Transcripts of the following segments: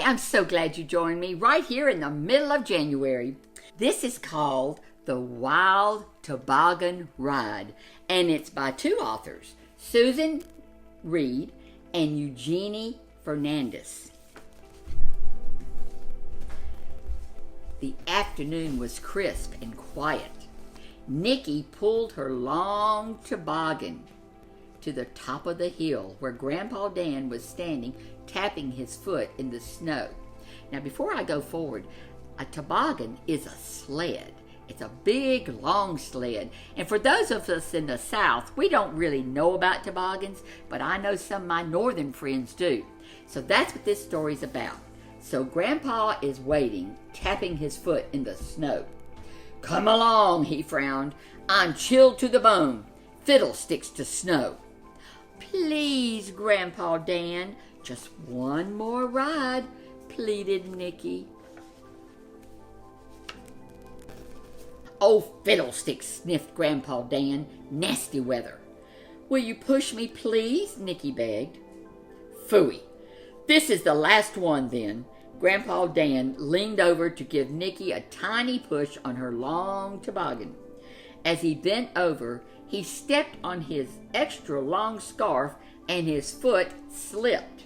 I'm so glad you joined me right here in the middle of January. This is called the Wild Toboggan Ride, and it's by two authors, Susan Reed and Eugenie Fernandez. The afternoon was crisp and quiet. Nikki pulled her long toboggan to the top of the hill where Grandpa Dan was standing, tapping his foot in the snow. Now, before I go forward, a toboggan is a sled. It's a big, long sled. And for those of us in the South, we don't really know about toboggans, but I know some of my northern friends do. So that's what this story's about. So Grandpa is waiting, tapping his foot in the snow. "Come along," he frowned. "I'm chilled to the bone. Fiddlesticks to snow." "Please, Grandpa Dan, just one more ride," pleaded Nikki. "Oh, fiddlesticks," sniffed Grandpa Dan. "Nasty weather." "Will you push me, please?" Nikki begged. "Phooey. This is the last one, then." Grandpa Dan leaned over to give Nikki a tiny push on her long toboggan. As he bent over, he stepped on his extra long scarf and his foot slipped.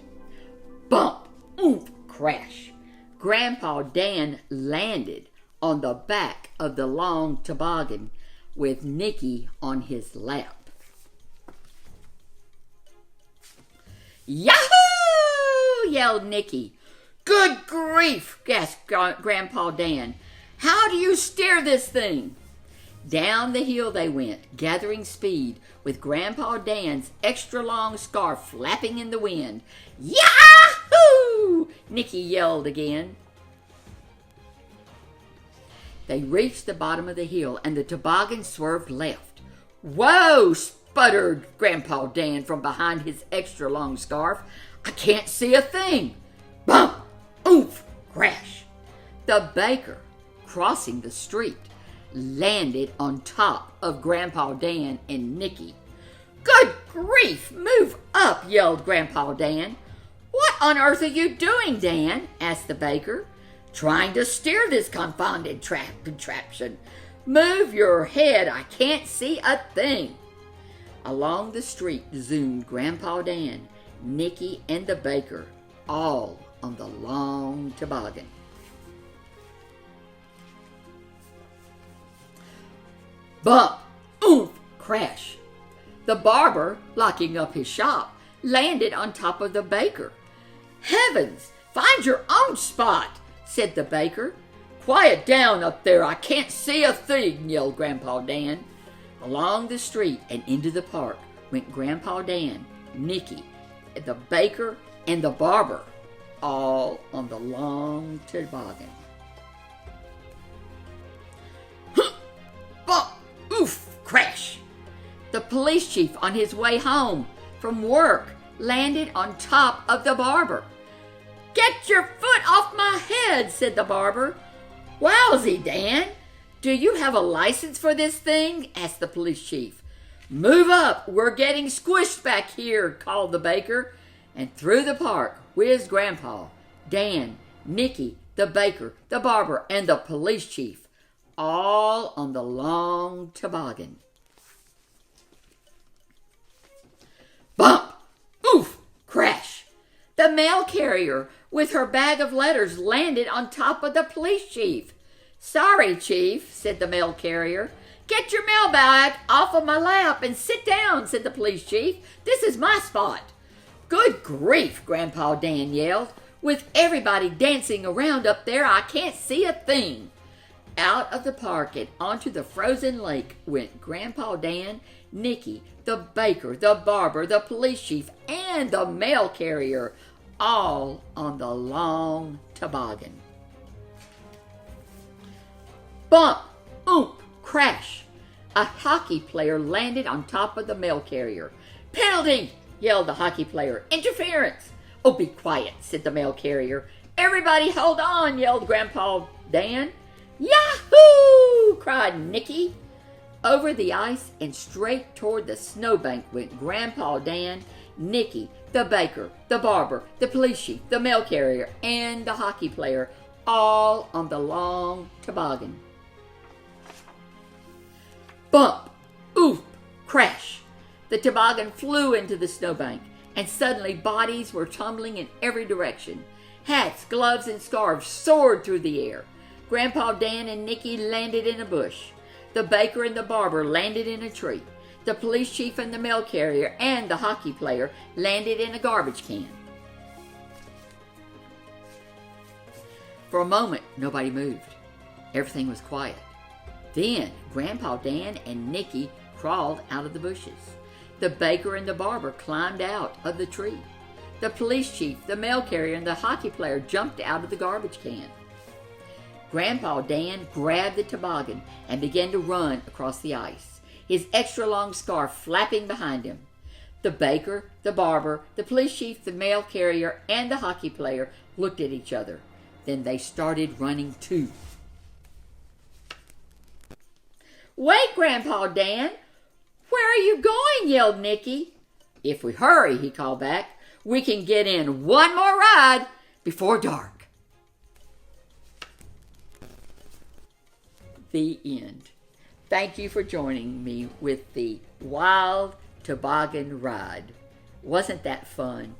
Bump! Oomph! Crash! Grandpa Dan landed on the back of the long toboggan with Nikki on his lap. "Yahoo!" yelled Nikki. "Good grief!" gasped Grandpa Dan. "How do you steer this thing?" Down the hill they went, gathering speed, with Grandpa Dan's extra long scarf flapping in the wind. "Yahoo!" Nikki yelled again. They reached the bottom of the hill, and the toboggan swerved left. "Whoa!" sputtered Grandpa Dan from behind his extra long scarf. "I can't see a thing." Bump! Oomph! Crash! The baker, crossing the street, landed on top of Grandpa Dan and Nikki. "Good grief! Move up!" yelled Grandpa Dan. "What on earth are you doing, Dan?" asked the baker. "Trying to steer this confounded contraption. Move your head, I can't see a thing." Along the street zoomed Grandpa Dan, Nikki, and the baker, all on the long toboggan. Bump! Oomph! Crash! The barber, locking up his shop, landed on top of the baker. "Heavens! Find your own spot," said the baker. "Quiet down up there, I can't see a thing," yelled Grandpa Dan. Along the street and into the park went Grandpa Dan, Nikki, the baker, and the barber, all on the long toboggan. Bump! Oof! Crash! The police chief, on his way home from work, landed on top of the barber. "Get your foot off my head," said the barber. "Wowsy, Dan, do you have a license for this thing?" asked the police chief. "Move up, we're getting squished back here," called the baker. And through the park whizzed Grandpa, Dan, Nikki, the baker, the barber, and the police chief, all on the long toboggan. Bump! Oof! Crash! The mail carrier with her bag of letters landed on top of the police chief. "Sorry, Chief," said the mail carrier. "Get your mail bag off of my lap and sit down," said the police chief. "This is my spot." "Good grief!" Grandpa Dan yelled. "With everybody dancing around up there, I can't see a thing." Out of the park and onto the frozen lake went Grandpa Dan, Nikki, the baker, the barber, the police chief, and the mail carrier, all on the long toboggan. Bump! Oomp! Crash! A hockey player landed on top of the mail carrier. "Penalty!" yelled the hockey player. "Interference!" "Oh, be quiet," said the mail carrier. "Everybody hold on," yelled Grandpa Dan. "Yahoo!" cried Nikki. Over the ice and straight toward the snowbank went Grandpa Dan, Nicky, the baker, the barber, the police chief, the mail carrier, and the hockey player, all on the long toboggan. Bump! Oof! Crash! The toboggan flew into the snowbank, and suddenly bodies were tumbling in every direction. Hats, gloves, and scarves soared through the air. Grandpa Dan and Nicky landed in a bush. The baker and the barber landed in a tree. The police chief and the mail carrier and the hockey player landed in a garbage can. For a moment, nobody moved. Everything was quiet. Then Grandpa Dan and Nicky crawled out of the bushes. The baker and the barber climbed out of the tree. The police chief, the mail carrier, and the hockey player jumped out of the garbage can. Grandpa Dan grabbed the toboggan and began to run across the ice, his extra long scarf flapping behind him. The baker, the barber, the police chief, the mail carrier, and the hockey player looked at each other. Then they started running too. "Wait, Grandpa Dan! Where are you going?" yelled Nicky. "If we hurry," he called back, "we can get in one more ride before dark." The end. Thank you for joining me with the Wild Toboggan Ride. Wasn't that fun?